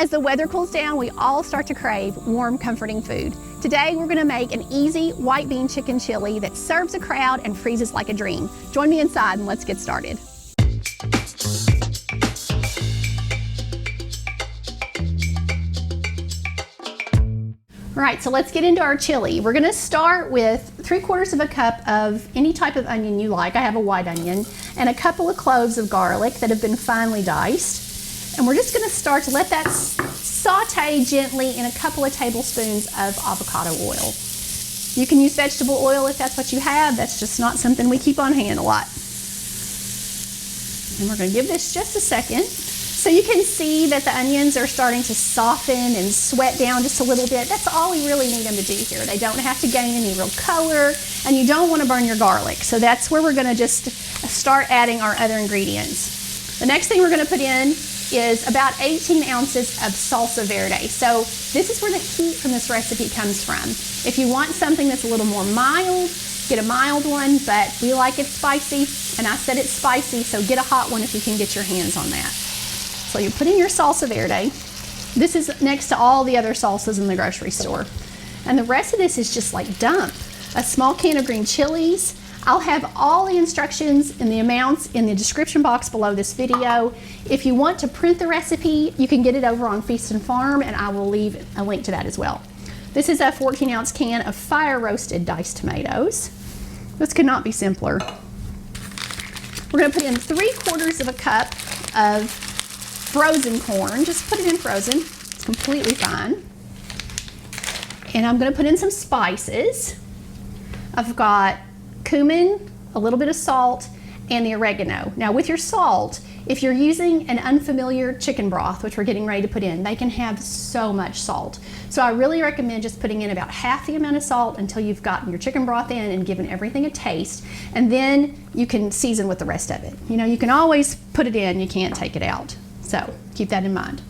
As the weather cools down, we all start to crave warm, comforting food. Today, we're gonna make an easy white bean chicken chili that serves a crowd and freezes like a dream. Join me inside and let's get started. All right, so let's get into our chili. We're gonna start with 3/4 of a cup of any type of onion you like. I have a white onion, and a couple of cloves of garlic that have been finely diced. And we're just gonna start to let that saute gently in a couple of tablespoons of avocado oil. You can use vegetable oil if that's what you have. That's just not something we keep on hand a lot. And we're gonna give this just a second. So you can see that the onions are starting to soften and sweat down just a little bit. That's all we really need them to do here. They don't have to gain any real color, and you don't want to burn your garlic. So that's where we're gonna just start adding our other ingredients. The next thing we're gonna put in is about 18 ounces of Salsa Verde. So this is where the heat from this recipe comes from. If you want something that's a little more mild, get a mild one, but we like it spicy, and I said it's spicy, so get a hot one if you can get your hands on that. So you put in your Salsa Verde. This is next to all the other salsas in the grocery store. And the rest of this is just like dump. A small can of green chilies. I'll have all the instructions and the amounts in the description box below this video. If you want to print the recipe, you can get it over on Feast and Farm, and I will leave a link to that as well. This is a 14-ounce can of fire roasted diced tomatoes. This could not be simpler. We're gonna put in 3/4 of a cup of frozen corn. Just put it in frozen, it's completely fine. And I'm gonna put in some spices. I've got cumin, a little bit of salt, and the oregano. Now with your salt, if you're using an unfamiliar chicken broth, which we're getting ready to put in, they can have so much salt. So I really recommend just putting in about half the amount of salt until you've gotten your chicken broth in and given everything a taste, and then you can season with the rest of it. You know, you can always put it in, you can't take it out. So keep that in mind.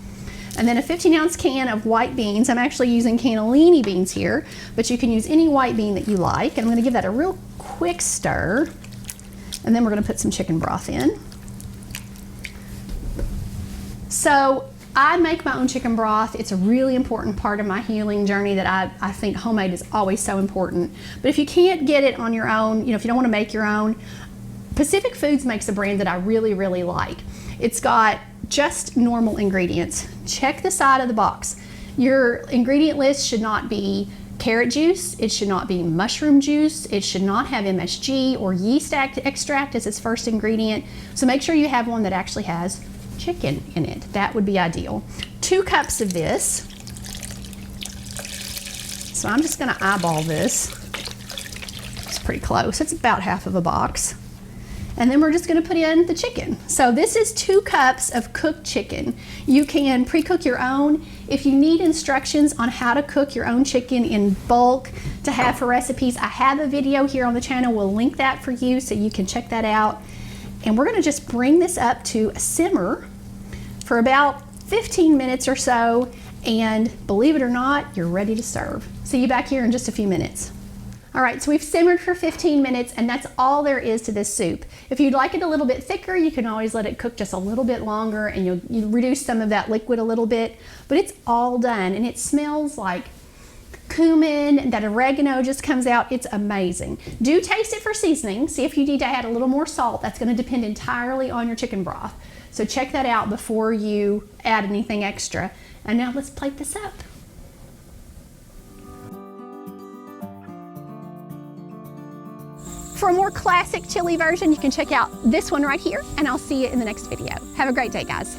And then a 15-ounce can of white beans. I'm actually using cannellini beans here, but you can use any white bean that you like. And I'm gonna give that a real quick stir. And then we're gonna put some chicken broth in. So I make my own chicken broth. It's a really important part of my healing journey that I think homemade is always so important. But if you can't get it on your own, you know, if you don't wanna make your own, Pacific Foods makes a brand that I really, really like. It's got just normal ingredients. Check the side of the box. Your ingredient list should not be carrot juice, it should not be mushroom juice, it should not have MSG or yeast extract as its first ingredient. So make sure you have one that actually has chicken in it. That would be ideal. 2 cups of this. So I'm just gonna eyeball this. It's pretty close. It's about half of a box. And then we're just gonna put in the chicken. So this is 2 cups of cooked chicken. You can pre-cook your own. If you need instructions on how to cook your own chicken in bulk to have for recipes, I have a video here on the channel. We'll link that for you so you can check that out. And we're gonna just bring this up to a simmer for about 15 minutes or so. And believe it or not, you're ready to serve. See you back here in just a few minutes. All right, so we've simmered for 15 minutes, and that's all there is to this soup. If you'd like it a little bit thicker, you can always let it cook just a little bit longer, and you'll reduce some of that liquid a little bit, but it's all done, and it smells like cumin, that oregano just comes out. It's amazing. Do taste it for seasoning. See if you need to add a little more salt. That's gonna depend entirely on your chicken broth. So check that out before you add anything extra. And now let's plate this up. For a more classic chili version, you can check out this one right here, and I'll see you in the next video. Have a great day, guys.